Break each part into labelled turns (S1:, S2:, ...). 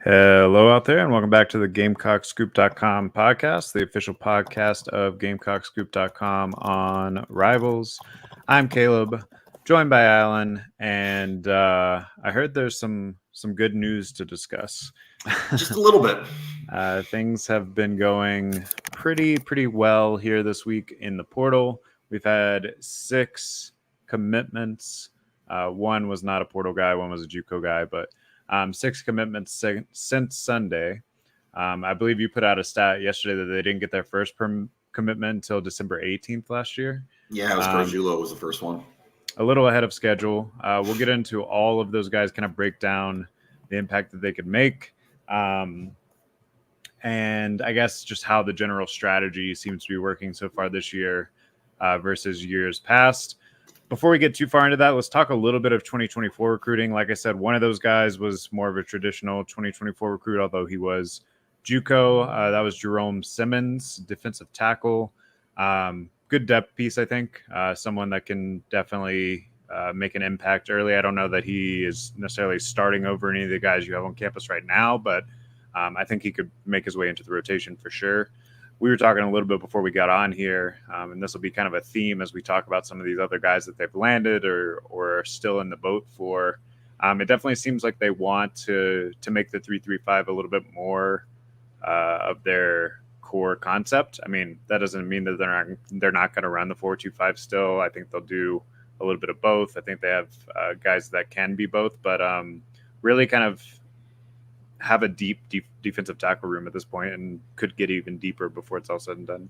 S1: Hello out there, and welcome back to the GamecockScoop.com podcast, the official podcast of GamecockScoop.com on Rivals. I'm Caleb, joined by Alan, and I heard there's some good news to discuss.
S2: Just a little bit.
S1: Things have been going pretty well here this week in the portal. We've had 6 commitments. One was not a portal guy, one was a JUCO guy, but 6 commitments since Sunday. I believe you put out a stat yesterday that they didn't get their first commitment until December 18th last year.
S2: Yeah, it was Gargiulo was the first one.
S1: A little ahead of schedule. We'll get into all of those guys, kind of break down the impact that they could make. And I guess just how the general strategy seems to be working so far this year versus years past. Before we get too far into that, let's talk a little bit of 2024 recruiting. Like I said, one of those guys was more of a traditional 2024 recruit, although he was JUCO. That was Jerome Simmons, defensive tackle. Good depth piece, I think. Someone that can definitely make an impact early. I don't know that he is necessarily starting over any of the guys you have on campus right now, but I think he could make his way into the rotation for sure. We were talking a little bit before we got on here, and this will be kind of a theme as we talk about some of these other guys that they've landed or are still in the boat for. It definitely seems like they want to make the 3-3-5 a little bit more of their core concept. I mean, that doesn't mean that they're not going to run the 4-2-5 still. I think they'll do a little bit of both. I think they have guys that can be both, but really kind of have a deep defensive tackle room at this point and could get even deeper before it's all said and done.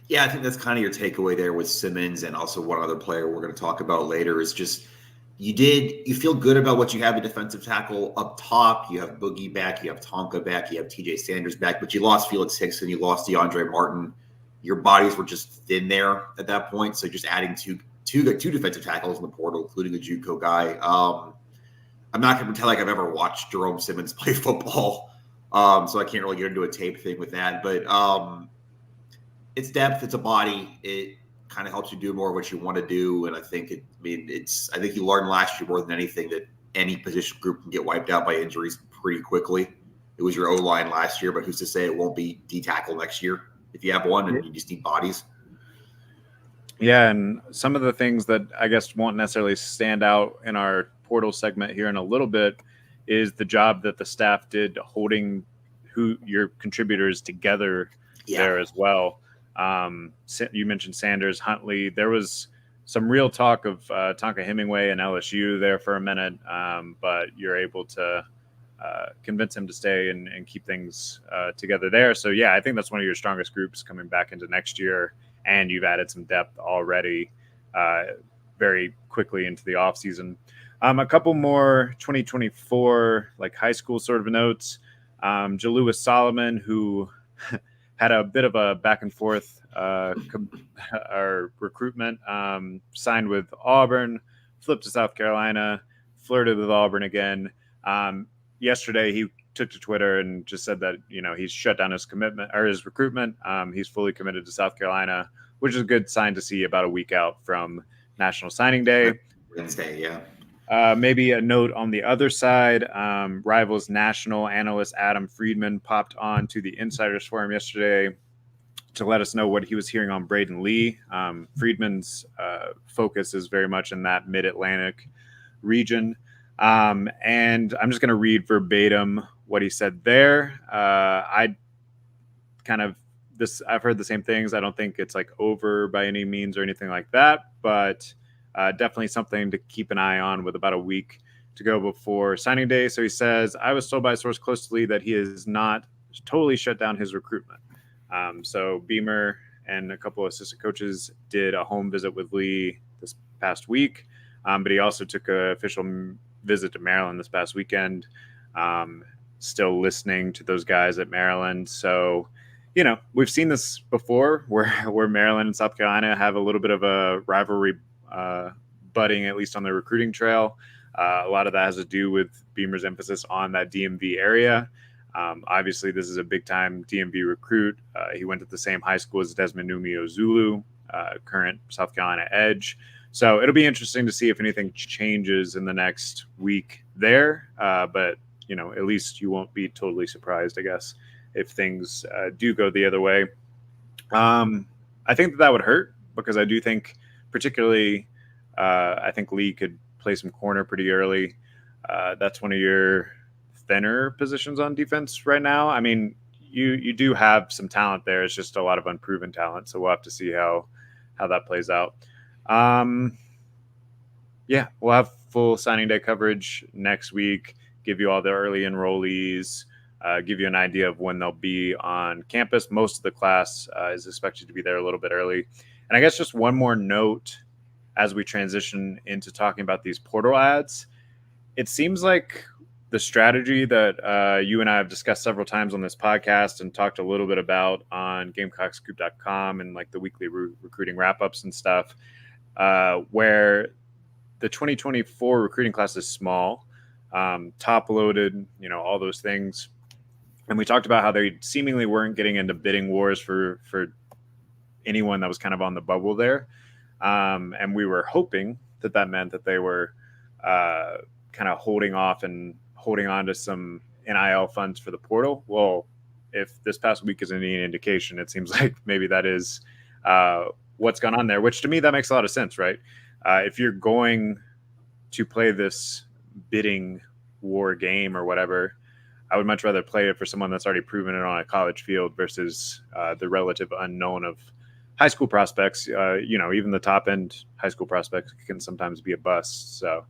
S2: Yeah, I think that's kind of your takeaway there with Simmons, and also one other player we're going to talk about later is just you feel good about what you have at defensive tackle up top. You have Boogie back, you have Tonka back, you have TJ Sanders back, but you lost Felix Hicks and you lost DeAndre Martin. Your bodies were just thin there at that point, so just adding two defensive tackles in the portal, including a JUCO guy. I'm not going to pretend like I've ever watched Jerome Simmons play football, so I can't really get into a tape thing with that. But it's depth, it's a body. It kind of helps you do more of what you want to do, and I think I think you learned last year more than anything that any position group can get wiped out by injuries pretty quickly. It was your O-line last year, but who's to say it won't be D-tackle next year if you have one and you just need bodies.
S1: Yeah, and some of the things that I guess won't necessarily stand out in our portal segment here in a little bit is the job that the staff did holding your contributors together there as well. You mentioned Sanders, Huntley. There was some real talk of Tonka Hemingway and LSU there for a minute, but you're able to convince him to stay and keep things together there. So, yeah, I think that's one of your strongest groups coming back into next year, and you've added some depth already very quickly into the offseason. A couple more 2024 like high school sort of notes. Jalewis Solomon, who had a bit of a back and forth recruitment, signed with Auburn, flipped to South Carolina, flirted with Auburn again. Yesterday, he took to Twitter and just said that he's shut down his commitment or his recruitment. He's fully committed to South Carolina, which is a good sign to see about a week out from National Signing Day.
S2: Wednesday, yeah.
S1: Maybe a note on the other side, Rivals national analyst Adam Friedman popped on to the Insiders Forum yesterday to let us know what he was hearing on Braden Lee. Friedman's focus is very much in that mid-Atlantic region. And I'm just going to read verbatim what he said there. I've heard the same things. I don't think it's like over by any means or anything like that, but definitely something to keep an eye on with about a week to go before signing day. So he says, I was told by a source close to Lee that he has not totally shut down his recruitment. So Beamer and a couple of assistant coaches did a home visit with Lee this past week, but he also took an official visit to Maryland this past weekend. Still listening to those guys at Maryland. So, we've seen this before where Maryland and South Carolina have a little bit of a rivalry budding, at least on the recruiting trail. A lot of that has to do with Beamer's emphasis on that DMV area. Obviously, this is a big-time DMV recruit. He went to the same high school as Desmond Zulu, current South Carolina edge. So it'll be interesting to see if anything changes in the next week there. But at least you won't be totally surprised, I guess, if things do go the other way. I think that would hurt because I do think, particularly, I think Lee could play some corner pretty early. That's one of your thinner positions on defense right now. I mean, you do have some talent there. It's just a lot of unproven talent. So we'll have to see how that plays out. Yeah, we'll have full signing day coverage next week, give you all the early enrollees, give you an idea of when they'll be on campus. Most of the class is expected to be there a little bit early. And I guess just one more note as we transition into talking about these portal ads. It seems like the strategy that you and I have discussed several times on this podcast and talked a little bit about on GamecocksScoop.com and like the weekly recruiting wrap-ups and stuff, where the 2024 recruiting class is small, top loaded, all those things. And we talked about how they seemingly weren't getting into bidding wars for anyone that was kind of on the bubble there. And we were hoping that meant that they were kind of holding off and holding on to some NIL funds for the portal. Well, if this past week is any indication, it seems like maybe that is what's gone on there, which to me, that makes a lot of sense, right? If you're going to play this bidding war game or whatever, I would much rather play it for someone that's already proven it on a college field versus the relative unknown of high school prospects. Even the top end high school prospects can sometimes be a bust. So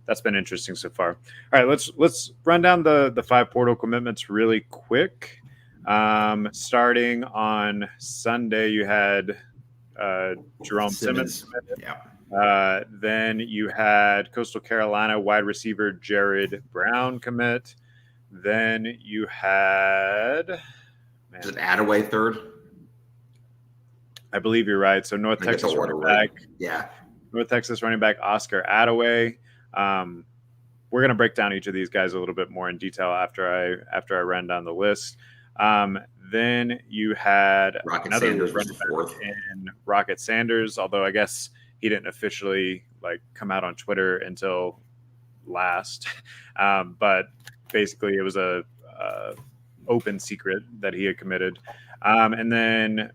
S1: that's been interesting so far. All right, let's run down the 5 portal commitments really quick. Starting on Sunday, you had Jerome Simmons.
S2: Yeah.
S1: Then you had Coastal Carolina wide receiver Jared Brown commit. Then you had
S2: Is it Attaway third?
S1: I believe you're right. So North Texas running back.
S2: Yeah.
S1: North Texas running back Oscar Attaway. We're going to break down each of these guys a little bit more in detail after I ran down the list. Then you had
S2: Rocket Sanders was the fourth.
S1: And Rocket Sanders, although I guess he didn't officially come out on Twitter until last. But basically it was a open secret that he had committed. And then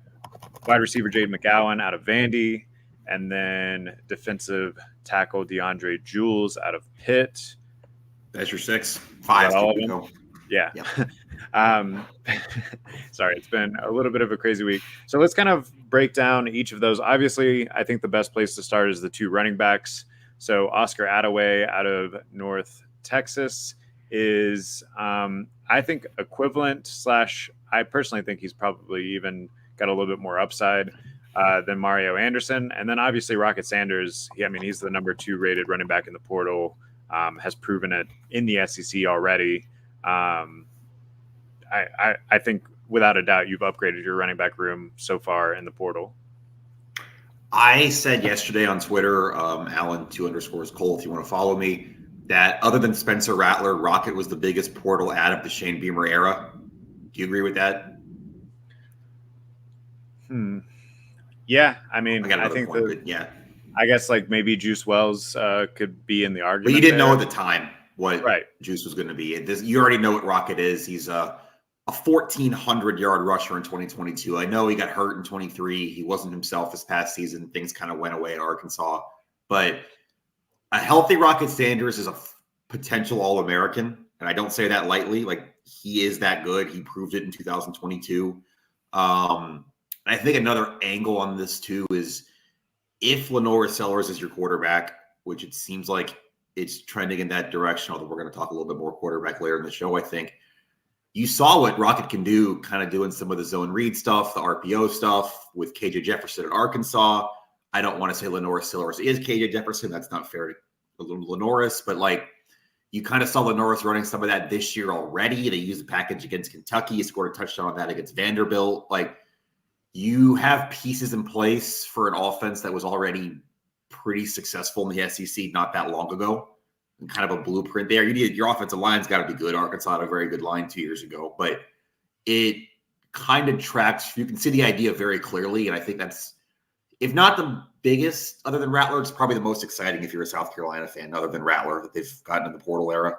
S1: wide receiver Jade McGowan out of Vandy, and then defensive tackle DeAndre Jules out of Pitt.
S2: That's your 6. 5.
S1: Yeah. Sorry, it's been a little bit of a crazy week. So let's kind of break down each of those. Obviously, I think the best place to start is the 2 running backs. So Oscar Attaway out of North Texas is, I think, equivalent / I personally think he's probably even got a little bit more upside than Mario Anderson. And then obviously Rocket Sanders, he's the number 2 rated running back in the portal, has proven it in the SEC already. I think without a doubt you've upgraded your running back room so far in the portal.
S2: I said yesterday on Twitter, Alan2_Cole, if you want to follow me, that other than Spencer Rattler, Rocket was the biggest portal ad of the Shane Beamer era. Do you agree with that?
S1: Yeah, I think
S2: yeah.
S1: I guess maybe Juice Wells could be in the argument.
S2: But you didn't know at the time what
S1: right.
S2: Juice was going to be. You already know what Rocket is. He's a 1,400-yard rusher in 2022. I know he got hurt in 23. He wasn't himself this past season. Things kind of went away at Arkansas. But a healthy Rocket Sanders is a potential All-American. And I don't say that lightly. He is that good. He proved it in 2022. I think another angle on this, too, is if Lenora Sellers is your quarterback, which it seems like it's trending in that direction, although we're going to talk a little bit more quarterback later in the show, I think. You saw what Rocket can do, kind of doing some of the zone read stuff, the RPO stuff with KJ Jefferson at Arkansas. I don't want to say Lenora Sellers is KJ Jefferson. That's not fair to Lenoris, but you kind of saw Lenoris running some of that this year already. They used the package against Kentucky. He scored a touchdown on that against Vanderbilt. You have pieces in place for an offense that was already pretty successful in the SEC not that long ago, and kind of a blueprint there. Your offensive line's got to be good. Arkansas had a very good line 2 years ago, but it kind of tracks. You can see the idea very clearly, and I think that's, if not the biggest, other than Rattler, it's probably the most exciting if you're a South Carolina fan, other than Rattler, that they've gotten in the portal era.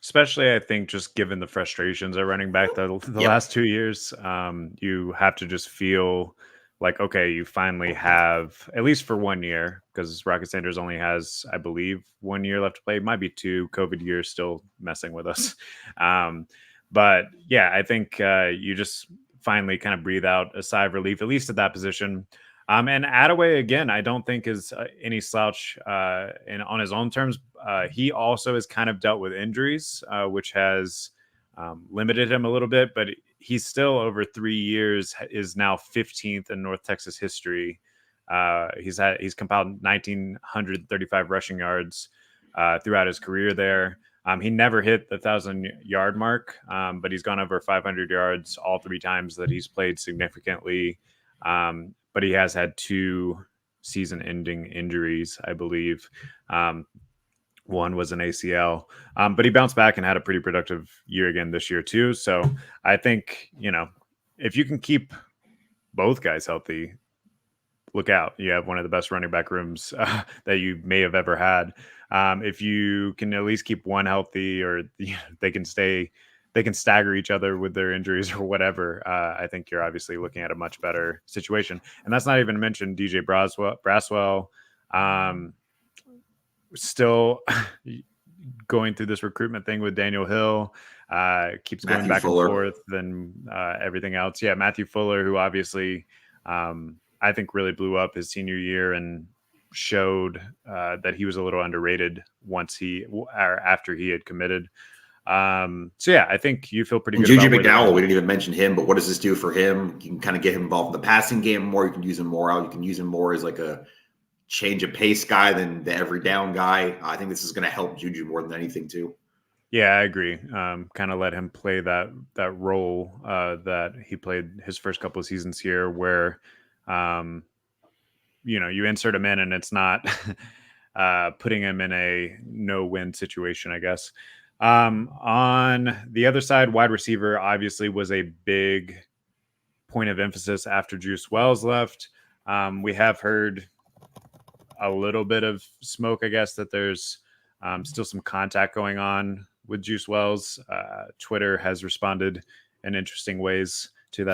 S1: Especially, I think, just given the frustrations of running back the
S2: Yep.
S1: last 2 years, you have to just feel like, okay, you finally have, at least for 1 year, because Rocket Sanders only has, I believe, 1 year left to play. It might be two. COVID years still messing with us. Um, but yeah, I think you just finally kind of breathe out a sigh of relief, at least at that position. And Attaway, again, I don't think is any slouch on his own terms. He also has kind of dealt with injuries, which has limited him a little bit, but he's still over 3 years is now 15th in North Texas history. He's compiled 1,935 rushing yards throughout his career there. He never hit the 1,000-yard mark, but he's gone over 500 yards all three times that he's played significantly. But he has had two season-ending injuries, I believe. One was an ACL, but he bounced back and had a pretty productive year again this year too. So I think, if you can keep both guys healthy, look out. You have one of the best running back rooms that you may have ever had. If you can at least keep one healthy, or they can stagger each other with their injuries or whatever, I think you're obviously looking at a much better situation. And that's not even to mention DJ Braswell, still going through this recruitment thing with Daniel Hill, keeps going back and forth and everything else. Yeah, Matthew Fuller, who obviously I think really blew up his senior year and showed that he was a little underrated after he had committed. So yeah, I think you feel pretty good.
S2: Juju McDowell, we didn't even mention him, but what does this do for him? You can kind of get him involved in the passing game more. You can use him more out. You can use him more as like a change of pace guy than the every down guy. I think this is going to help Juju more than anything too.
S1: Yeah, I agree. Kind of let him play that role that he played his first couple of seasons here, where you insert him in and it's not putting him in a no-win situation, I guess. On the other side, wide receiver obviously was a big point of emphasis after Juice Wells left. We have heard a little bit of smoke, I guess, that there's still some contact going on with Juice Wells. Twitter has responded in interesting ways to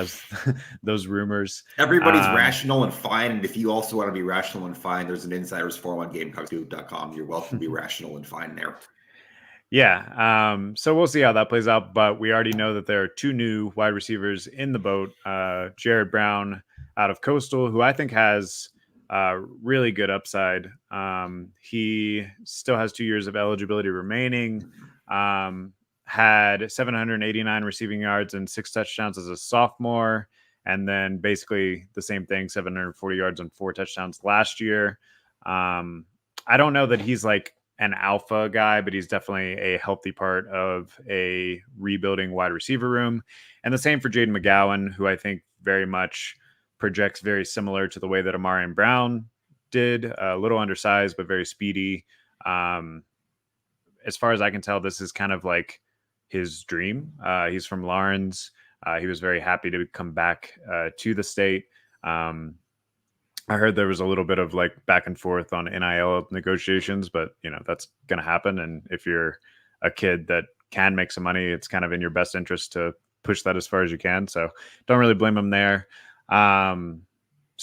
S1: those rumors.
S2: Everybody's rational and fine. And if you also want to be rational and fine, there's an insider's forum on Gamecocks.com. You're welcome to be rational and fine there.
S1: Yeah. So we'll see how that plays out. But we already know that there are two new wide receivers in the boat. Jared Brown out of Coastal, who I think has really good upside. He still has 2 years of eligibility remaining. Had 789 receiving yards and 6 touchdowns as a sophomore. And then basically the same thing, 740 yards and 4 touchdowns last year. I don't know that he's like an alpha guy, but he's definitely a healthy part of a rebuilding wide receiver room. And the same for Jaden McGowan, who I think very much projects very similar to the way that Amarian Brown did, a little undersized, but very speedy. As far as I can tell, this is kind of like his dream. He's from Lawrence. He was very happy to come back to the state. I heard there was a little bit of like back and forth on NIL negotiations, but that's going to happen. And if you're a kid that can make some money, it's kind of in your best interest to push that as far as you can. So don't really blame him there. So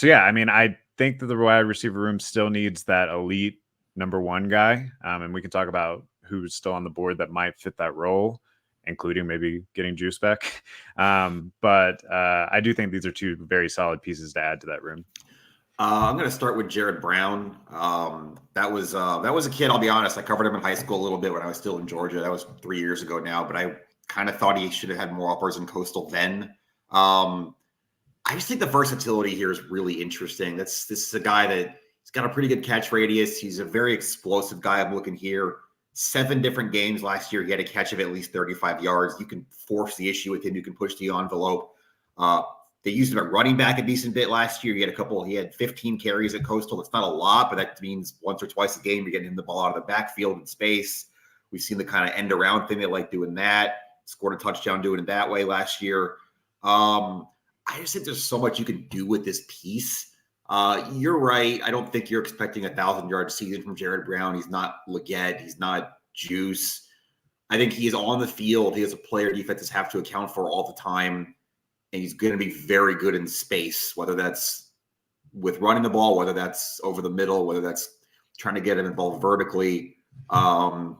S1: yeah, I mean, I think that the wide receiver room still needs that elite number one guy. And we can talk about who's still on the board that might fit that role, including maybe getting Juice back. But I do think these are two very solid pieces to add to that room.
S2: I'm going to start with Jared Brown. That was a kid. I'll be honest. I covered him in high school a little bit when I was still in Georgia. That was 3 years ago now, but I kind of thought he should have had more uppers in Coastal then. I just think the versatility here is really interesting. This is a guy that he's got a pretty good catch radius. He's a very explosive guy. I'm looking here. 7 different games last year, he had a catch of at least 35 yards. You can force the issue with him. You can push the envelope. They used him at running back a decent bit last year. He had 15 carries at Coastal. That's not a lot, but that means once or twice a game you're getting him the ball out of the backfield in space. We've seen the kind of end around thing. They like doing that. Scored a touchdown doing it that way last year. I just think there's so much you can do with this piece. You're right. I don't think you're expecting 1,000-yard season from Jared Brown. He's not Leggett. He's not Juice. I think he is on the field. He is a player defenses have to account for all the time. And he's going to be very good in space, whether that's with running the ball, whether that's over the middle, whether that's trying to get him involved vertically. And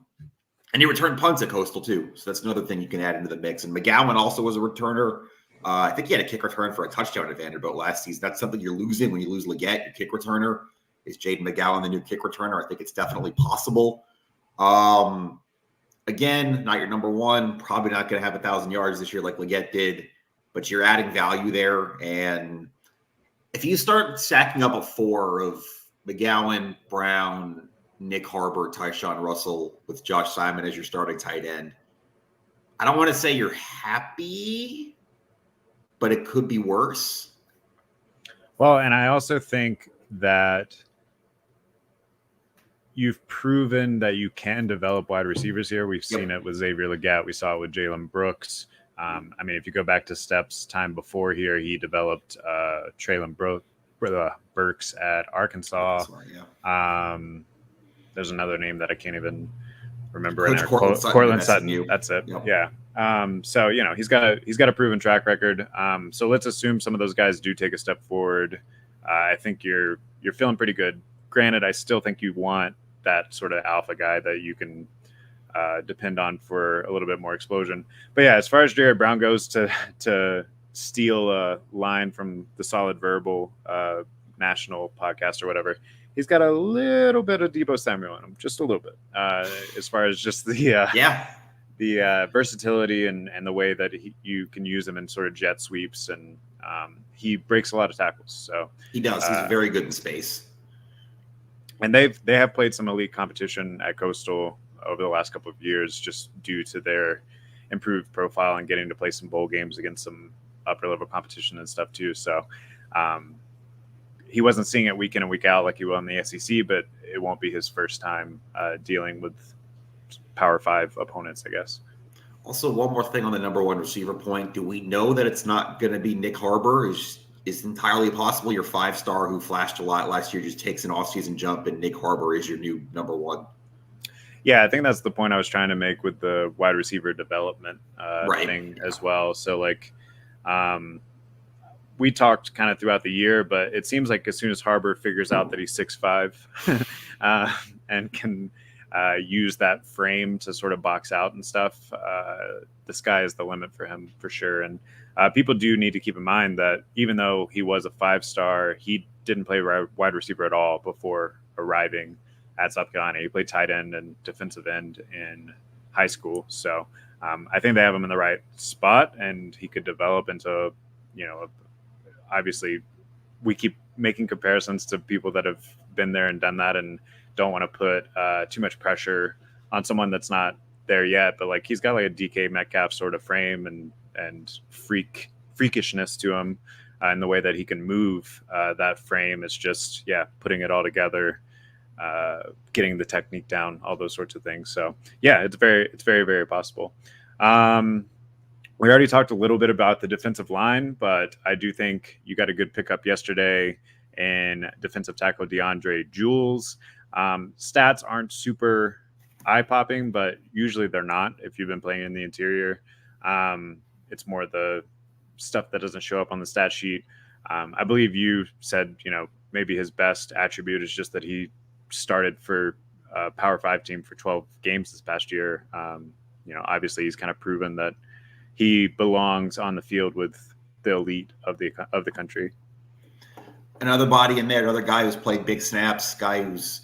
S2: he returned punts at Coastal too. So that's another thing you can add into the mix. And McGowan also was a returner. I think he had a kick return for a touchdown at Vanderbilt last season. That's something you're losing when you lose Leggett, your kick returner. Is Jaden McGowan the new kick returner? I think it's definitely possible. Again, not your number one. Probably not going to have 1,000 yards this year like Leggett did. But you're adding value there. And if you start stacking up a 4 of McGowan, Brown, Nick Harbor, Tyshawn Russell with Josh Simon as your starting tight end, I don't want to say you're happy, but it could be worse.
S1: Well, and I also think that you've proven that you can develop wide receivers here. We've seen it with Xavier Leggett. We saw it with Jalen Brooks. I mean, if you go back to Steps' time before here, he developed Traylon Burks at Arkansas. There's another name that I can't even remember right now. Cortland Sutton. That's it. Yep. Yeah. So he's got a proven track record. So let's assume some of those guys do take a step forward. I think you're feeling pretty good. Granted, I still think you want that sort of alpha guy that you can depend on for a little bit more explosion. But yeah, as far as Jared Brown goes, to steal a line from the Solid Verbal national podcast or whatever, he's got a little bit of Deebo Samuel in him, just a little bit, as far as just the versatility and the way that you can use him in sort of jet sweeps, and he breaks a lot of tackles. So
S2: he does. He's very good in space.
S1: And they have played some elite competition at Coastal over the last couple of years, just due to their improved profile and getting to play some bowl games against some upper level competition and stuff too. So he wasn't seeing it week in and week out like he will in the SEC, but it won't be his first time dealing with Power 5 opponents, I guess.
S2: Also, one more thing on the number one receiver point. Do we know that it's not going to be Nick Harbor? Is entirely possible your 5-star who flashed a lot last year just takes an offseason jump and Nick Harbor is your new number one?
S1: Yeah, I think that's the point I was trying to make with the wide receiver development thing as well. So, we talked kind of throughout the year, but it seems like as soon as Harbor figures out that he's 6'5", and can use that frame to sort of box out and stuff, the sky is the limit for him for sure. And people do need to keep in mind that even though he was a 5-star, he didn't play wide receiver at all before arriving at South Carolina. He played tight end and defensive end in high school. So I think they have him in the right spot, and he could develop into, obviously we keep making comparisons to people that have been there and done that, and don't want to put too much pressure on someone that's not there yet. But he's got a DK Metcalf sort of frame and freakishness to him, and the way that he can move that frame is just putting it all together, getting the technique down, all those sorts of things. So it's very, very possible. We already talked a little bit about the defensive line, but I do think you got a good pickup yesterday in defensive tackle DeAndre Jules. Stats aren't super eye-popping, but usually they're not if you've been playing in the interior. It's more the stuff that doesn't show up on the stat sheet. I believe you said, maybe his best attribute is just that he started for a Power 5 team for 12 games this past year. Obviously he's kind of proven that he belongs on the field with the elite of the country.
S2: Another body in there, another guy who's played big snaps, guy who's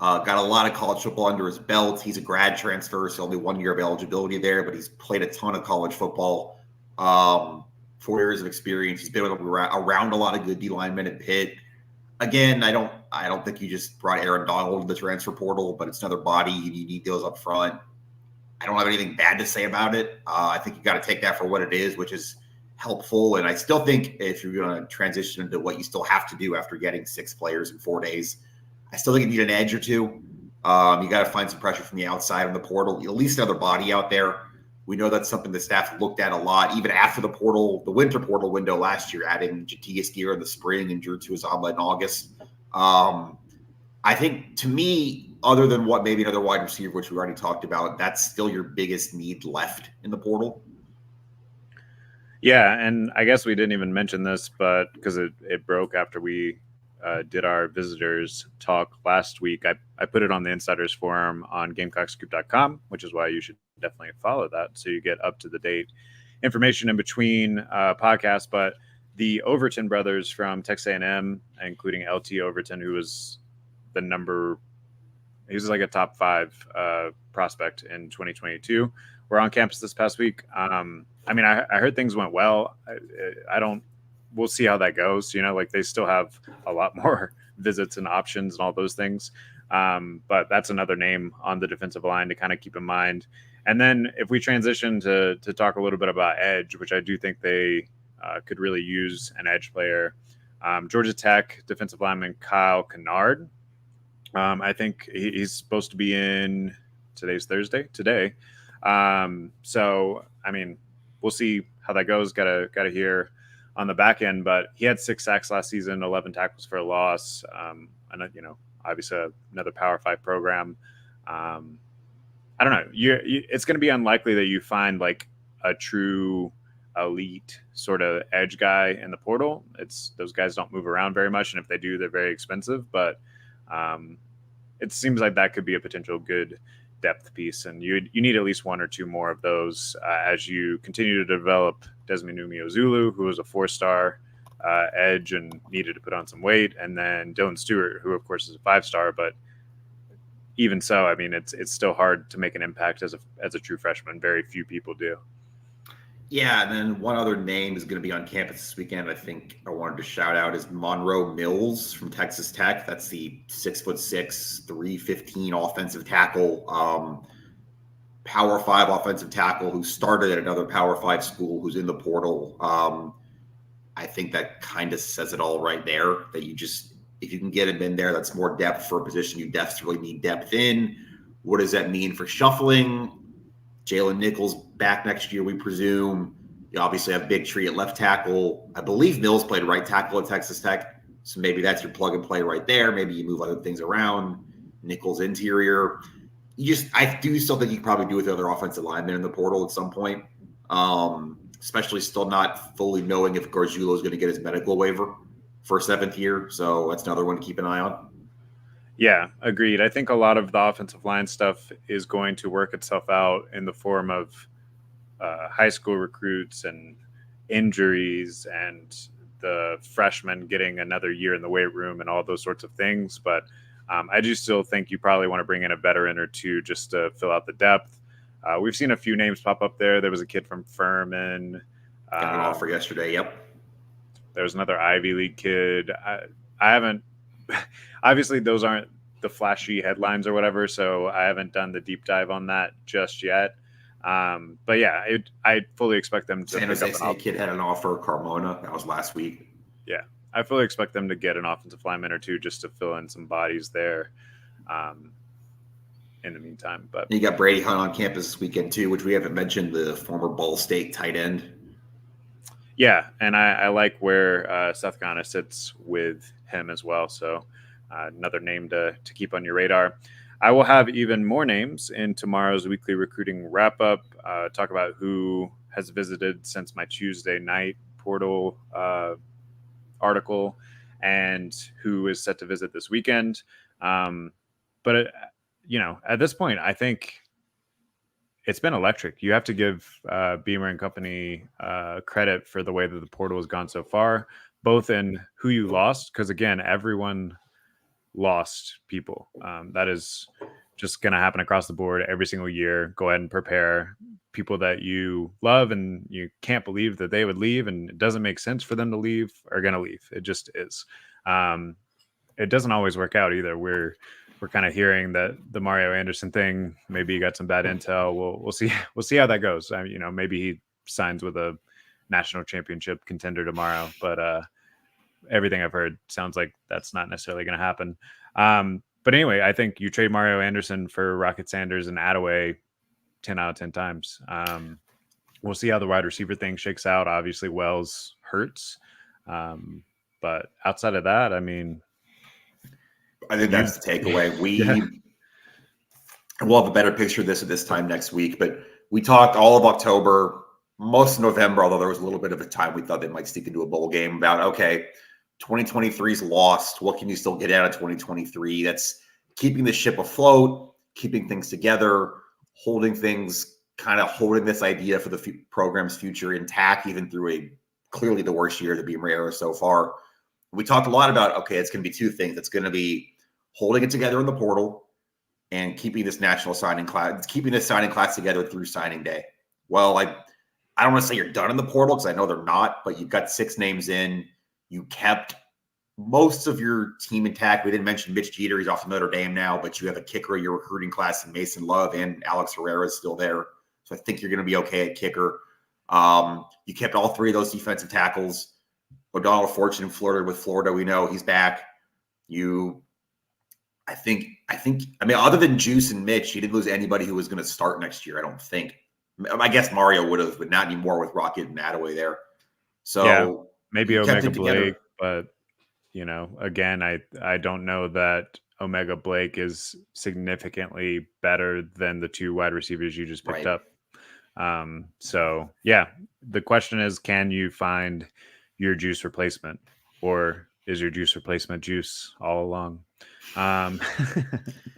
S2: got a lot of college football under his belt. He's a grad transfer, so only 1 year of eligibility there, but he's played a ton of college football. 4 years of experience. He's been around a lot of good D linemen at Pitt. Again, I don't think you just brought Aaron Donald to the transfer portal, but it's another body. You need those up front. I don't have anything bad to say about it. I think you got to take that for what it is, which is helpful. And I still think if you're going to transition into what you still have to do after getting 6 players in 4 days, I still think you need an edge or two. You got to find some pressure from the outside on the portal, at least another body out there. We know that's something the staff looked at a lot, even after the winter portal window last year, adding Jatius Gear in the spring and Drew Tuazama in August. I think, to me, other than what maybe another wide receiver, which we already talked about, that's still your biggest need left in the portal?
S1: Yeah, and I guess we didn't even mention this, but because it broke after we did our visitors talk last week, I put it on the Insiders Forum on GamecocksScoop.com, which is why you should definitely follow that so you get up to the date information in between podcasts. But the Overton brothers from Texas A&M, including LT Overton, who was the number, he was like a top 5 prospect in 2022, were on campus this past week. I mean, I heard things went well. I don't. We'll see how that goes. You know, like they still have a lot more visits and options and all those things. But that's another name on the defensive line to kind of keep in mind. And then if we transition to talk a little bit about edge, which I do think they could really use an edge player, Georgia Tech defensive lineman Kyle Kennard. I think he's supposed to be in today's Thursday today. So I mean, we'll see how that goes. Gotta hear on the back end, but he had 6 sacks last season, 11 tackles for a loss. And you know, obviously another Power 5 program. I don't know. It's going to be unlikely that you find like a true elite sort of edge guy in the portal. Those guys don't move around very much, and if they do, they're very expensive. But it seems like that could be a potential good depth piece, and you need at least 1 or 2 more of those as you continue to develop Desmond Zulu, who was a 4-star edge and needed to put on some weight, and then Dylan Stewart, who of course is a 5-star, but even so, I mean, it's still hard to make an impact as a true freshman. Very few people do.
S2: Yeah, and then one other name is going to be on campus this weekend. I think I wanted to shout out is Monroe Mills from Texas Tech. That's the 6'6", 315 offensive tackle, Power 5 offensive tackle who started at another Power 5 school, who's in the portal. I think that kind of says it all right there. That you just, if you can get him in there, that's more depth for a position you desperately need depth in. What does that mean for shuffling? Jalen Nichols back next year, we presume. You obviously have Big Tree at left tackle. I believe Mills played right tackle at Texas Tech, so maybe that's your plug and play right there. Maybe you move other things around. Nichols interior. I do still think you could probably do with the other offensive linemen in the portal at some point, especially still not fully knowing if Gargiulo is going to get his medical waiver for 7th year. So that's another one to keep an eye on.
S1: Yeah, agreed. I think a lot of the offensive line stuff is going to work itself out in the form of high school recruits and injuries and the freshmen getting another year in the weight room and all those sorts of things. But I do still think you probably want to bring in a veteran or 2 just to fill out the depth. We've seen a few names pop up there. There was a kid from Furman.
S2: Got an offer yesterday. Yep.
S1: There was another Ivy League kid. I haven't. Obviously, those aren't the flashy headlines or whatever, so I haven't done the deep dive on that just yet. But yeah, I fully expect them to.
S2: San Jose State kid had an offer. Carmona. That was last week.
S1: Yeah, I fully expect them to get an offensive lineman or 2 just to fill in some bodies there. In the meantime, but
S2: you got Brady Hunt on campus this weekend too, which we haven't mentioned. The former Ball State tight end.
S1: Yeah, and I like where Seth Ghana sits with him as well. So another name to keep on your radar. I will have even more names in tomorrow's weekly recruiting wrap-up, talk about who has visited since my Tuesday night portal article and who is set to visit this weekend. But, at this point, I think it's been electric. You have to give Beamer and company credit for the way that the portal has gone so far, both in who you lost, because again, everyone lost people. That is just going to happen across the board every single year. Go ahead and prepare people that you love and you can't believe that they would leave, and it doesn't make sense for them to leave, are going to leave. It just is. It doesn't always work out either. We're kind of hearing that the Mario Anderson thing, maybe he got some bad intel. We'll see. We'll see how that goes. Maybe he signs with a national championship contender tomorrow, but everything I've heard sounds like that's not necessarily going to happen. But anyway, I think you trade Mario Anderson for Rocket Sanders and Attaway 10 out of 10 times. We'll see how the wide receiver thing shakes out. Obviously, Wells hurts. But outside of that, I think
S2: that's the takeaway. And we'll have a better picture of this at this time next week. But we talked all of October, most of November, although there was a little bit of a time we thought they might sneak into a bowl game about, okay, 2023 is lost. What can you still get out of 2023? That's keeping the ship afloat, keeping things together, holding this idea for the program's future intact, even through clearly the worst year of the Beamer era so far. We talked a lot about, okay, it's going to be two things. It's going to be holding it together in the portal and keeping this signing class together through signing day. Well, I don't want to say you're done in the portal because I know they're not, but you've got 6 names in. You kept most of your team intact. We didn't mention Mitch Jeter. He's off to Notre Dame now, but you have a kicker of your recruiting class in Mason Love, and Alex Herrera is still there. So I think you're going to be okay at kicker. You kept all 3 of those defensive tackles. O'Donnell Fortune flirted with Florida. We know he's back. I mean, other than Juice and Mitch, you didn't lose anybody who was going to start next year, I don't think. I guess Mario would have, but not anymore with Rocket and Attaway there. So
S1: yeah, maybe Omega Blake, but again, I don't know that Omega Blake is significantly better than the 2 wide receivers you just picked up. So yeah, the question is, can you find your Juice replacement, or is your Juice replacement Juice all along?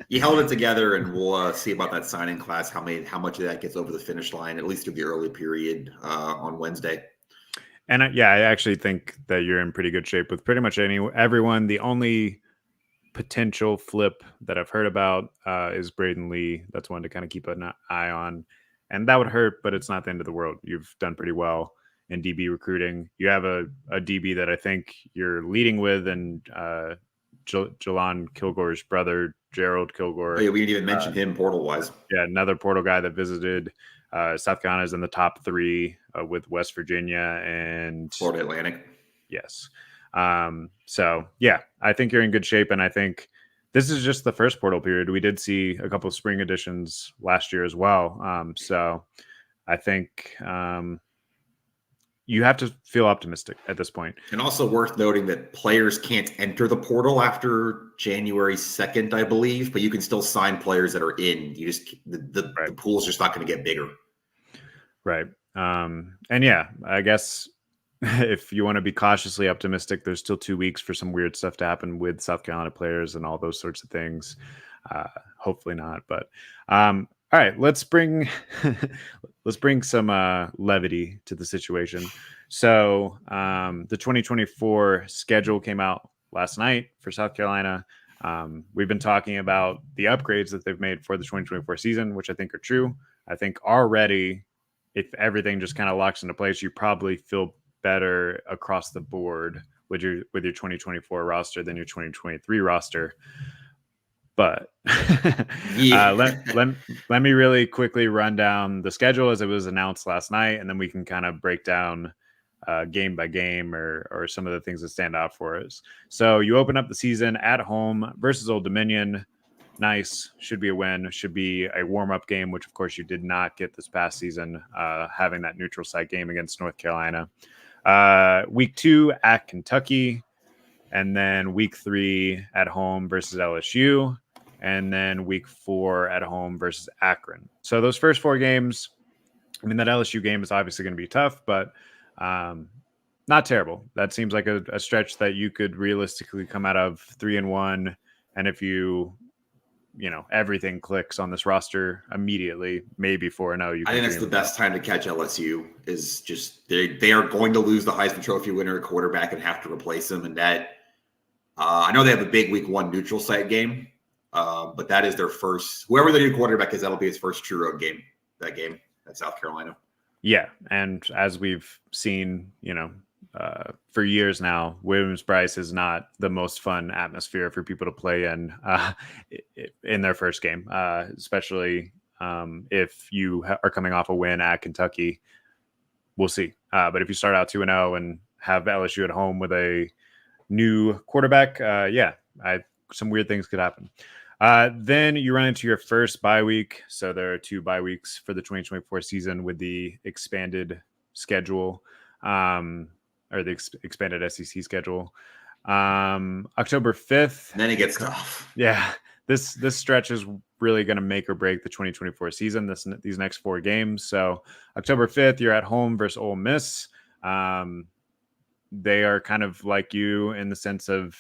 S2: You held it together, and we'll see about that signing class. How much of that gets over the finish line, at least through the early period on Wednesday.
S1: And I actually think that you're in pretty good shape with pretty much everyone. The only potential flip that I've heard about is Braden Lee. That's one to kind of keep an eye on, and that would hurt, but it's not the end of the world. You've done pretty well in DB recruiting. You have a DB that I think you're leading with, and Jelon Kilgore's brother, Gerald Kilgore.
S2: Oh, yeah, we didn't even mention him portal-wise.
S1: Yeah, another portal guy that visited. South Carolina's in the top 3 with West Virginia and
S2: Florida Atlantic.
S1: Yes. So, yeah, I think you're in good shape, and I think this is just the first portal period. We did see a couple of spring additions last year as well. So I think you have to feel optimistic at this point.
S2: And also worth noting that players can't enter the portal after January 2nd, I believe, but you can still sign players that are in. You just the pool's just not going to get bigger.
S1: Right. And yeah, I guess if you want to be cautiously optimistic, there's still 2 weeks for some weird stuff to happen with South Carolina players and all those sorts of things. Hopefully not, but all right, let's bring some levity to the situation. So the 2024 schedule came out last night for South Carolina. We've been talking about the upgrades that they've made for the 2024 season, which I think are true. I think already, if everything just kind of locks into place, you probably feel better across the board with your 2024 roster than your 2023 roster. But let me really quickly run down the schedule as it was announced last night, and then we can kind of break down game by game or some of the things that stand out for us. So you open up the season at home versus Old Dominion. Nice. Should be a win. Should be a warm-up game, which, of course, you did not get this past season, having that neutral site game against North Carolina. Week 2 at Kentucky, and then week 3 at home versus LSU, and then week 4 at home versus Akron. So those first 4 games, I mean, that LSU game is obviously going to be tough, but not terrible. That seems like a stretch that you could realistically come out of 3-1, and if everything clicks on this roster immediately, maybe 4-0.
S2: I think that's the best time to catch LSU. Is just they are going to lose the Heisman Trophy winner quarterback and have to replace him. And that I know they have a big week 1 neutral site game, but that is their first. Whoever the new quarterback is, that'll be his first true road game. That game at South Carolina. Yeah,
S1: and as we've seen, for years now, Williams-Brice is not the most fun atmosphere for people to play in their first game, especially if you are coming off a win at Kentucky. We'll see. But if you start out 2-0 and have LSU at home with a new quarterback, some weird things could happen. Then you run into your first bye week. So there are 2 bye weeks for the 2024 season with the expanded schedule. Or the expanded SEC schedule. October 5th.
S2: And then it gets tough.
S1: Yeah. this stretch is really going to make or break the 2024 season. These next 4 games. So October 5th, you're at home versus Ole Miss. They are kind of like you in the sense of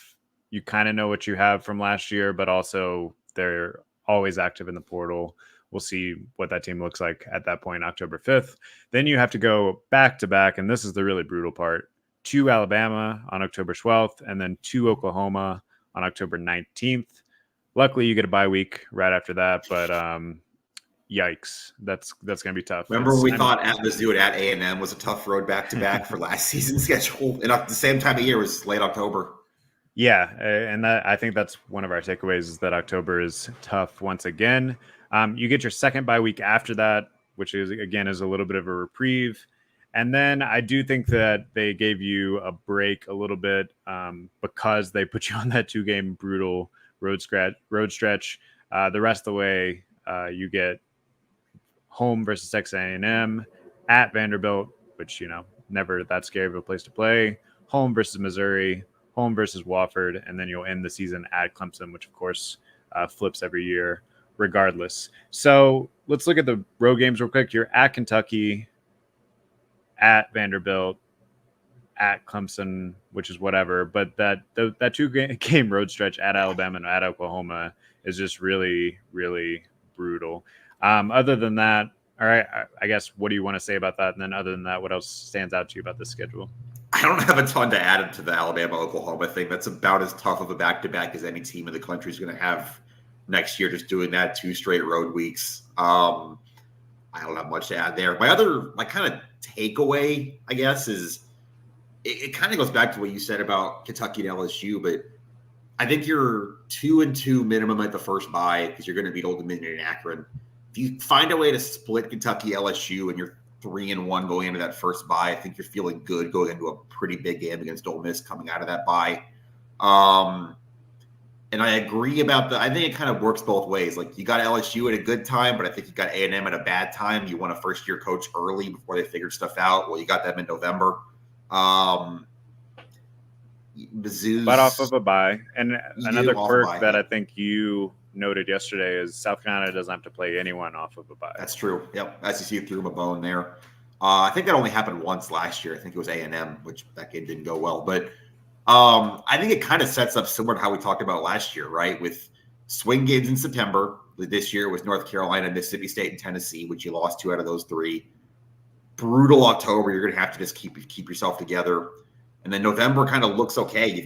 S1: you kind of know what you have from last year, but also they're always active in the portal. We'll see what that team looks like at that point, October 5th. Then you have to go back to back, and this is the really brutal part, to Alabama on October 12th, and then to Oklahoma on October 19th. Luckily, you get a bye week right after that, but yikes, that's going to be tough.
S2: Remember, we thought at Mizzou and at A&M was a tough road back-to-back for last season's schedule, and at the same time of year was late October.
S1: Yeah, and I think that's one of our takeaways is that October is tough once again. You get your second bye week after that, which is a little bit of a reprieve. And then I do think that they gave you a break a little bit because they put you on that 2-game brutal road stretch. The rest of the way, you get home versus Texas A&M, at Vanderbilt, which, never that scary of a place to play, home versus Missouri, home versus Wofford, and then you'll end the season at Clemson, which, of course, flips every year regardless. So let's look at the road games real quick. You're at Kentucky, at Vanderbilt, at Clemson, which is whatever. But that 2-game road stretch at Alabama and at Oklahoma is just really, really brutal. Other than that, all right, I guess, what do you want to say about that? And then other than that, what else stands out to you about this schedule?
S2: I don't have a ton to add to the Alabama-Oklahoma thing. That's about as tough of a back-to-back as any team in the country is going to have next year, just doing that 2 straight road weeks. I don't have much to add there. My kind of takeaway, I guess, is it kind of goes back to what you said about Kentucky and LSU, but I think you're 2-2 minimum at the first bye because you're going to beat Old Dominion and Akron. If you find a way to split Kentucky, LSU, and you're 3-1 going into that first bye, I think you're feeling good going into a pretty big game against Ole Miss coming out of that bye. And I agree about I think it kind of works both ways. Like, you got LSU at a good time, but I think you got A&M at a bad time. You want a first-year coach early before they figured stuff out. Well, you got them in November. Mizzou's,
S1: but off of a bye. And another quirk that I think you noted yesterday is South Carolina doesn't have to play anyone off of a bye.
S2: That's true. Yep. SEC threw him a bone there. I think that only happened once last year. I think it was A&M, which that game didn't go well. But I think it kind of sets up similar to how we talked about last year, right? With swing games in September. This year it was North Carolina, Mississippi State, and Tennessee, which you lost 2 out of those 3. Brutal October. You're going to have to just keep yourself together. And then November kind of looks okay. You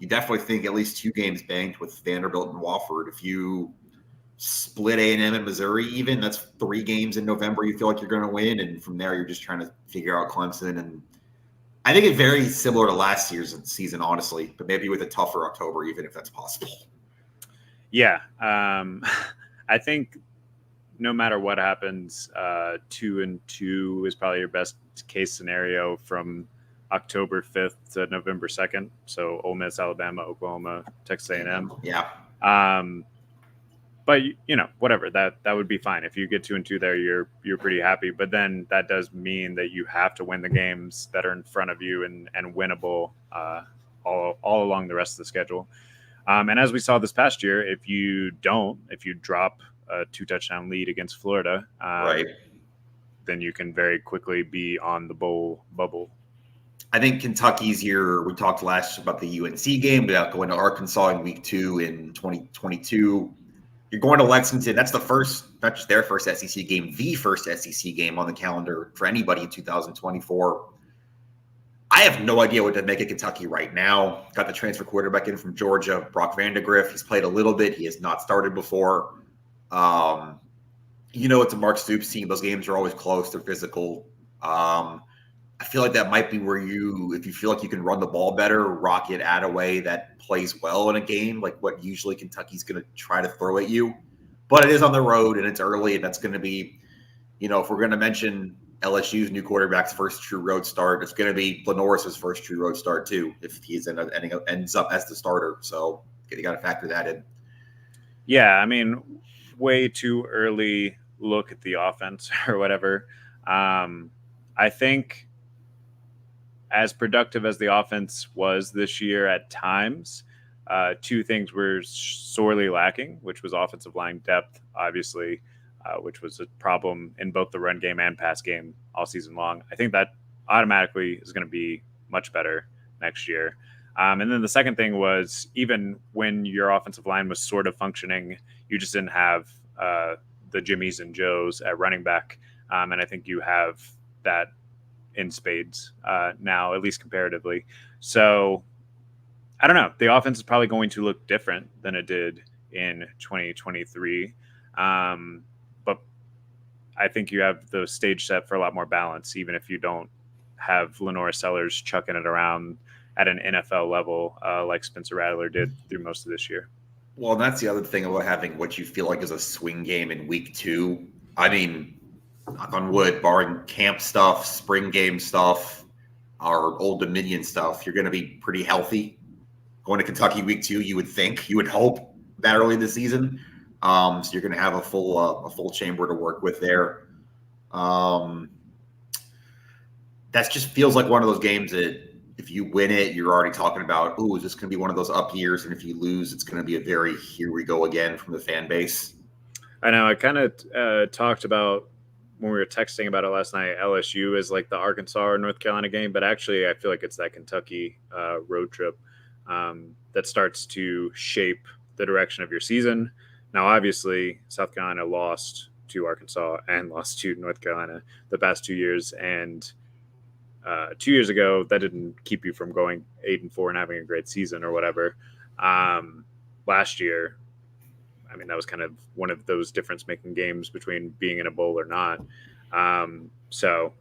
S2: definitely think at least 2 games banked with Vanderbilt and Wofford. If you split A&M and Missouri even, that's 3 games in November you feel like you're going to win. And from there, you're just trying to figure out Clemson. And I think it's very similar to last year's season, honestly, but maybe with a tougher October, even if that's possible.
S1: Yeah. I think no matter what happens, 2-2 is probably your best case scenario from October 5th to November 2nd. So Ole Miss, Alabama, Oklahoma, Texas A&M.
S2: Yeah.
S1: But whatever, that would be fine. If you get 2-2 there, you're pretty happy. But then that does mean that you have to win the games that are in front of you and winnable all along the rest of the schedule. And as we saw this past year, if you drop a 2-touchdown lead against Florida,
S2: right,
S1: then you can very quickly be on the bowl bubble.
S2: I think Kentucky's year, we talked last about the UNC game, about going to Arkansas in week 2 in 2022. You're going to Lexington. That's the first, not just their first SEC game, the first SEC game on the calendar for anybody in 2024. I have no idea what to make of Kentucky right now. Got the transfer quarterback in from Georgia, Brock Vandagriff. He's played a little bit. He has not started before. It's a Mark Stoops team. Those games are always close. They're physical. I feel like that might be where if you feel like you can run the ball better, rock it at a way that plays well in a game, like what usually Kentucky's going to try to throw at you. But it is on the road and it's early, and that's going to be, if we're going to mention LSU's new quarterback's first true road start, it's going to be Lenoris's first true road start too, if he's ends up as the starter. So you got to factor that in.
S1: Yeah, I mean, way too early look at the offense or whatever. I think as productive as the offense was this year at times, two things were sorely lacking, which was offensive line depth, obviously, which was a problem in both the run game and pass game all season long. I think that automatically is going to be much better next year. And then the second thing was, even when your offensive line was sort of functioning, you just didn't have the Jimmies and Joes at running back. And I think you have that in spades now, at least comparatively. So I don't know. The offense is probably going to look different than it did in 2023. But I think you have the stage set for a lot more balance, even if you don't have Lenore Sellers chucking it around at an NFL level like Spencer Rattler did through most of this year.
S2: Well, and that's the other thing about having what you feel like is a swing game in week 2. I mean, knock on wood, barring camp stuff, spring game stuff, our Old Dominion stuff, you're going to be pretty healthy. Going to Kentucky week 2, you would think, you would hope that early in the season. So you're going to have a full chamber to work with there. That just feels like one of those games that if you win it, you're already talking about, oh, is this going to be one of those up years? And if you lose, it's going to be a very here we go again from the fan base.
S1: I know. I kind of talked about when we were texting about it last night, LSU is like the Arkansas or North Carolina game, but actually I feel like it's that Kentucky road trip that starts to shape the direction of your season. Now, obviously, South Carolina lost to Arkansas and lost to North Carolina the past 2 years, and 2 years ago, that didn't keep you from going 8-4 and having a great season or whatever. Last year, I mean, that was kind of one of those difference-making games between being in a bowl or not. So,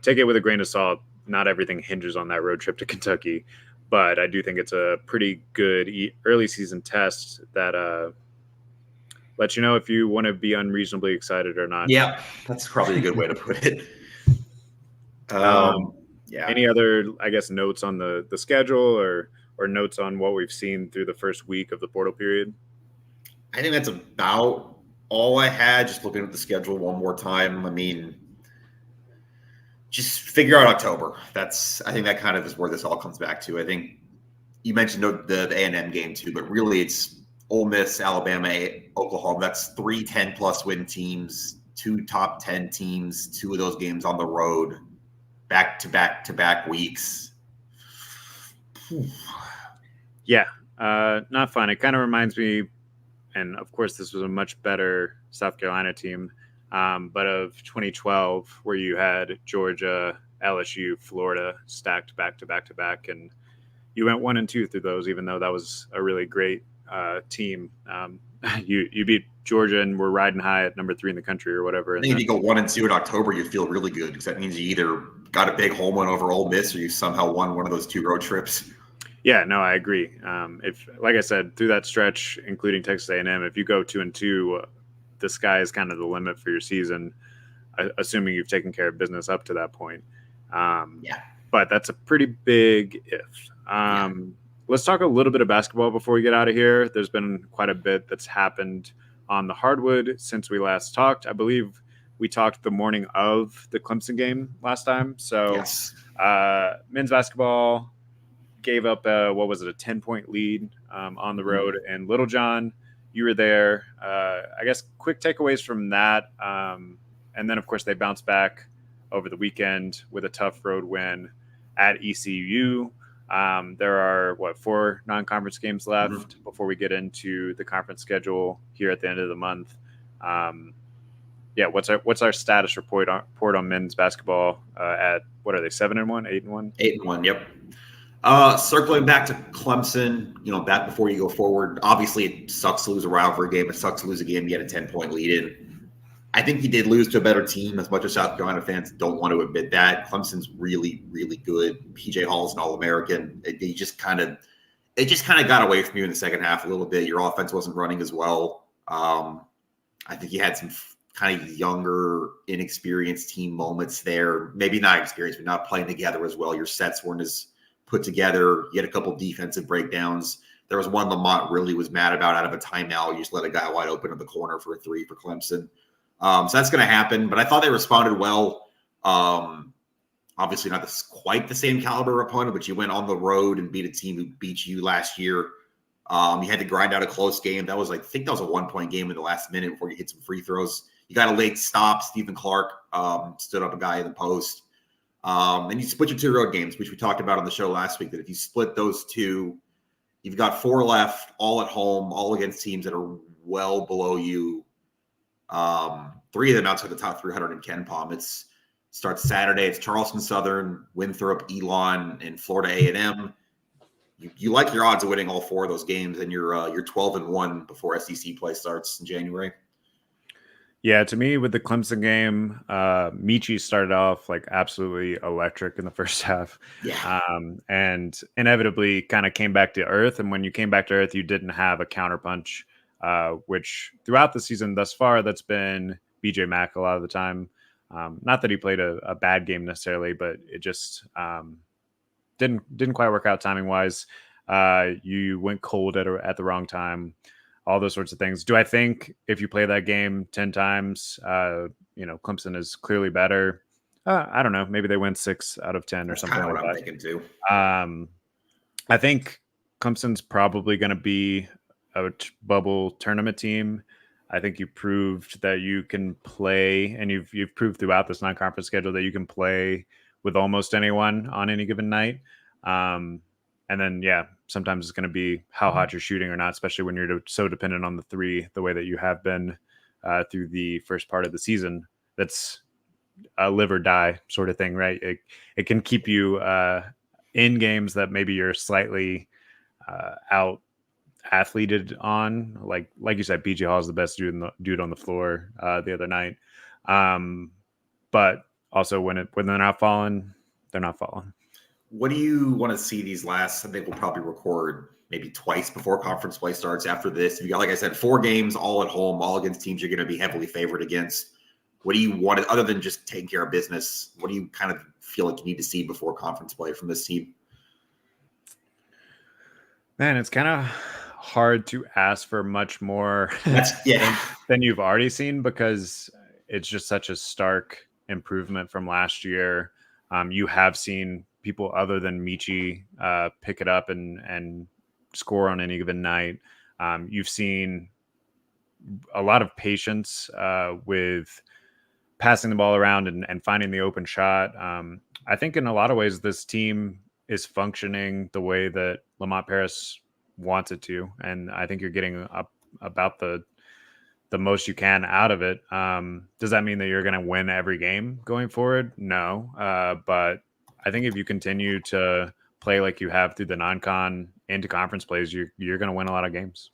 S1: take it with a grain of salt. Not everything hinges on that road trip to Kentucky, but I do think it's a pretty good early season test that lets you know if you want to be unreasonably excited or not.
S2: Yeah, that's probably a good way to put it. Yeah.
S1: Any other, I guess, notes on the schedule or notes on what we've seen through the first week of the portal period?
S2: I think that's about all I had. Just looking at the schedule one more time. I mean, just figure out October. I think that kind of is where this all comes back to. I think you mentioned the A&M game too, but really it's Ole Miss, Alabama, Oklahoma. That's 3 10-plus win teams, 2 top 10 teams, 2 of those games on the road, back-to-back weeks.
S1: Yeah, not fun. It kind of reminds me, and of course this was a much better South Carolina team, but of 2012 where you had Georgia, LSU, Florida stacked back-to-back, and you went 1-2 through those, even though that was a really great team. You beat Georgia and were riding high at number 3 in the country or whatever.
S2: I think if you go 1-2 in October, you feel really good because that means you either got a big home run over Ole Miss or you somehow won one of those 2 road trips.
S1: Yeah, no, I agree. If, like I said, through that stretch, including Texas A&M, if you go 2-2, the sky is kind of the limit for your season, assuming you've taken care of business up to that point.
S2: Yeah.
S1: But that's a pretty big if. Let's talk a little bit of basketball before we get out of here. There's been quite a bit that's happened on the hardwood since we last talked. I believe we talked the morning of the Clemson game last time. So
S2: yes.
S1: Men's basketball gave up, a 10-point lead on the road. And Littlejohn, you were there. I guess quick takeaways from that. And then, of course, they bounced back over the weekend with a tough road win at ECU. There are 4 non-conference games left before we get into the conference schedule here at the end of the month. What's our status report on men's basketball at what are they, 7-1, 8-1?
S2: 8-1, yep. Circling back to Clemson, back before you go forward. Obviously, it sucks to lose a rivalry game. It sucks to lose a game you had a 10-point lead in. I think he did lose to a better team, as much as South Carolina fans don't want to admit that. Clemson's really, really good. PJ Hall's an All-American. It just kind of got away from you in the second half a little bit. Your offense wasn't running as well. I think you had some kind of younger, inexperienced team moments there. Maybe not experienced, but not playing together as well. Your sets weren't as put together. You had a couple defensive breakdowns. There was one Lamont really was mad about out of a timeout. You just let a guy wide open in the corner for a 3 for Clemson. So that's going to happen. But I thought they responded well. Obviously, not quite the same caliber opponent, but you went on the road and beat a team who beat you last year. You had to grind out a close game. That was I think that was a 1-point game in the last minute before you hit some free throws. You got a late stop. Stephen Clark stood up a guy in the post. And you split your 2 road games, which we talked about on the show last week, that if you split those 2, you've got 4 left, all at home, all against teams that are well below you. 3 of them outside the top 300 in Ken Palm. It starts Saturday. It's Charleston Southern, Winthrop, Elon, and Florida A&M. You like your odds of winning all 4 of those games, and you're 12-1 before SEC play starts in January.
S1: Yeah, to me, with the Clemson game, Michi started off like absolutely electric in the first half.
S2: Yeah.
S1: And inevitably kind of came back to earth. And when you came back to earth, you didn't have a counterpunch, which throughout the season thus far, that's been BJ Mack a lot of the time. Not that he played a bad game necessarily, but it just didn't quite work out timing wise. You went cold at the wrong time. All those sorts of things. Do I think if you play that game 10 times, Clemson is clearly better? I don't know. Maybe they win 6 out of 10 or something like that.
S2: I'm thinking too.
S1: I think Clemson's probably going to be a bubble tournament team. I think you proved that you can play, and you've proved throughout this non-conference schedule that you can play with almost anyone on any given night. And then, sometimes it's going to be how hot you're shooting or not, especially when you're so dependent on the 3 the way that you have been through the first part of the season. That's a live or die sort of thing, right? It can keep you in games that maybe you're slightly out athleted on. Like you said, PG Hall is the best dude on the floor the other night. But also when they're not falling, they're not falling.
S2: What do you want to see these last? I think we'll probably record maybe twice before conference play starts after this. You got, like I said, 4 games all at home, all against teams you're going to be heavily favored against. What do you want, other than just taking care of business? What do you kind of feel like you need to see before conference play from this team?
S1: Man, it's kind of hard to ask for much more than you've already seen, because it's just such a stark improvement from last year. You have seen people other than Michi pick it up and score on any given night. You've seen a lot of patience with passing the ball around and finding the open shot. I think in a lot of ways, this team is functioning the way that Lamont Paris wants it to. And I think you're getting about the most you can out of it. Does that mean that you're going to win every game going forward? No. But I think if you continue to play like you have through the non-con into conference plays, you're going to win a lot of games.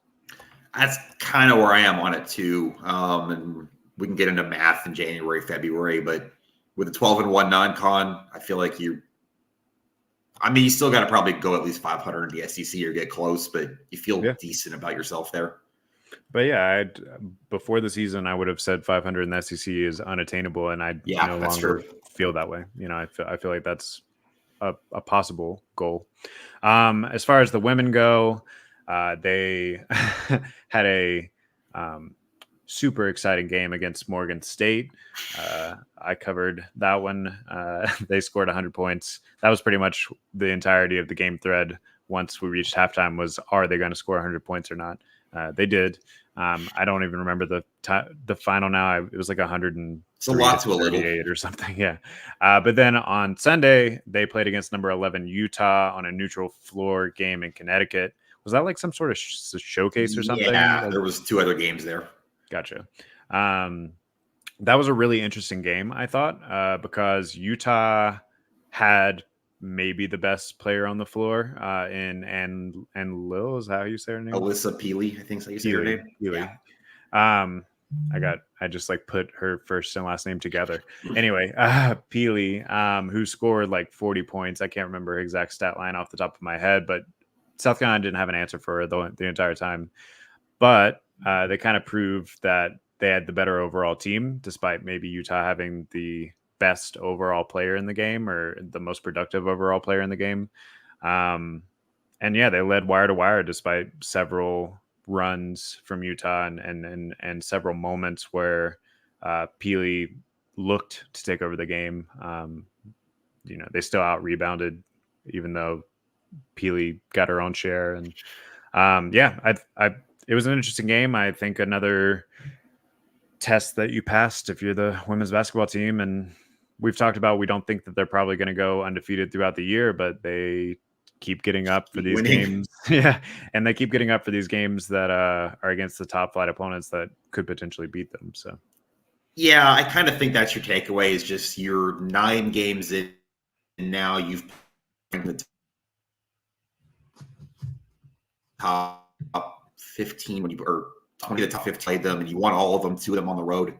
S2: That's kind of where I am on it too. And we can get into math in January, February, but with a 12-1 non-con, I feel like you still got to probably go at least 500 in the SEC or get close, but you feel decent about yourself there.
S1: But before the season, I would have said 500 in the SEC is unattainable, and I no longer feel that way. I feel like that's a possible goal. As far as the women go, they had a super exciting game against Morgan State. I covered that one. They scored 100 points. That was pretty much the entirety of the game thread. Once we reached halftime, was are they going to score 100 points or not? They did. I don't even remember the final now. It was like 100.
S2: It's a lot to a little
S1: or something. Yeah. But then on Sunday, they played against number 11 Utah on a neutral floor game in Connecticut. Was that like some sort of showcase or something?
S2: Yeah, there was 2 other games there.
S1: Gotcha. That was a really interesting game, I thought, because Utah had maybe the best player on the floor and Lil, is that how you say her name?
S2: Alyssa Peely, I think so you say her name.
S1: Peely. Yeah. I just like put her first and last name together. Anyway, Peely, who scored like 40 points. I can't remember her exact stat line off the top of my head, but South Carolina didn't have an answer for her the entire time. But they kind of proved that they had the better overall team, despite maybe Utah having the best overall player in the game or the most productive overall player in the game. And they led wire to wire despite several runs from Utah and several moments where Peely looked to take over the game. they still out rebounded, even though Peely got her own share. And it was an interesting game. I think another test that you passed if you're the women's basketball team. And we've talked about, we don't think that they're probably going to go undefeated throughout the year, but they keep getting up for these games. Yeah. And they keep getting up for these games that are against the top flight opponents that could potentially beat them. So
S2: yeah, I kind of think that's your takeaway, is just you're 9 games in, and now you've played the top 15 or 20 of the top 15 played them, and you won all of them, 2 of them on the road.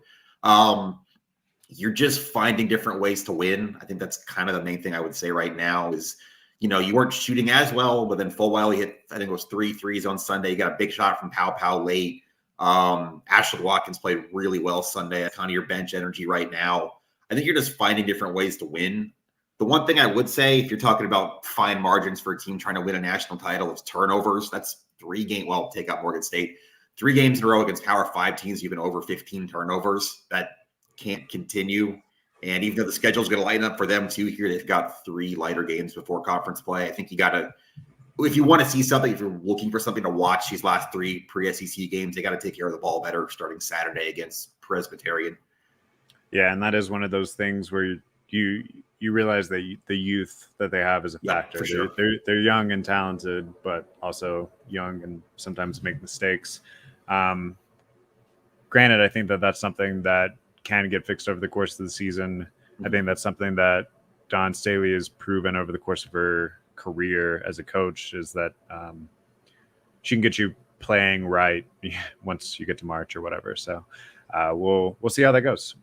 S2: You're just finding different ways to win. I think that's kind of the main thing I would say right now is, you weren't shooting as well, but then full well, you hit, I think it was 3 threes on Sunday. You got a big shot from Pow late. Ashley Watkins played really well Sunday. That's kind of your bench energy right now. I think you're just finding different ways to win. The one thing I would say, if you're talking about fine margins for a team trying to win a national title, is turnovers. That's 3 games. Well, take out Morgan State. 3 games in a row against Power 5 teams, you've been over 15 turnovers. That can't continue. And even though the schedule is going to lighten up for them too here, they've got 3 lighter games before conference play. I think you got to, if you want to see something, if you're looking for something to watch these last 3 pre-SEC games, they got to take care of the ball better starting Saturday against Presbyterian.
S1: Yeah, and that is one of those things where you realize that the youth that they have is a factor.
S2: For sure.
S1: They're young and talented, but also young and sometimes make mistakes. Granted, I think that that's something that can get fixed over the course of the season. I think that's something that Dawn Staley has proven over the course of her career as a coach, is that she can get you playing right once you get to March or whatever. So we'll see how that goes.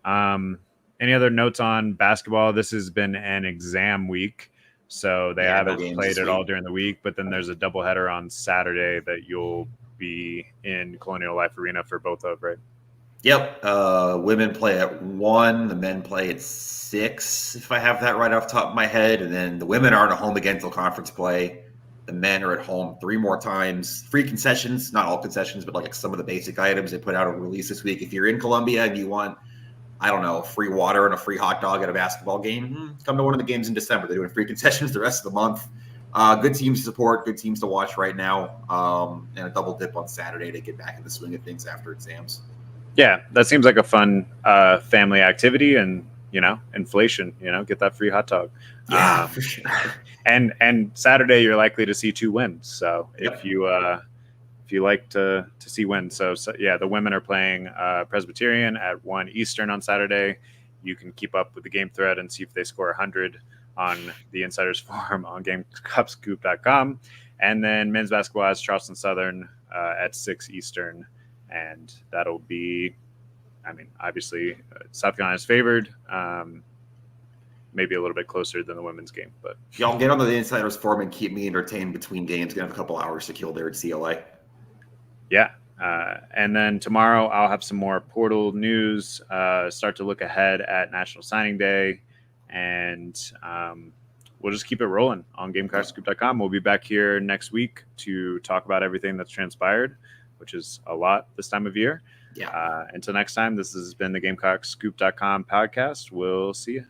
S1: Any other notes on basketball? This has been an exam week, so they haven't played it all during the week, but then there's a doubleheader on Saturday that you'll be in Colonial Life Arena for both of, right?
S2: Yep. Women play at 1, the men play at 6, if I have that right off the top of my head. And then the women aren't at home again until conference play. The men are at home 3 more times. Free concessions, not all concessions, but like some of the basic items. They put out a release this week. If you're in Columbia and you want, I don't know, free water and a free hot dog at a basketball game, come to one of the games in December. They're doing free concessions the rest of the month. Good teams to support, good teams to watch right now, and a double dip on Saturday to get back in the swing of things after exams.
S1: Yeah, that seems like a fun family activity, and inflation. Get that free hot dog.
S2: Yeah, for sure.
S1: And Saturday you're likely to see 2 wins. So if you like to see wins, so yeah, the women are playing Presbyterian at 1 Eastern on Saturday. You can keep up with the game thread and see if they score 100 on the Insiders Forum on GameCocksScoop.com. And then men's basketball has Charleston Southern at 6 Eastern. And that'll be, obviously South Carolina's favored, maybe a little bit closer than the women's game. But
S2: y'all get on the Insiders Forum and keep me entertained between games. Gonna have a couple hours to kill there at CLA.
S1: Yeah. And then tomorrow I'll have some more portal news, start to look ahead at National Signing Day, and we'll just keep it rolling on GameCocksScoop.com. We'll be back here next week to talk about everything that's transpired, which is a lot this time of year.
S2: Yeah.
S1: Until next time, this has been the GameCocksScoop.com podcast. We'll see you.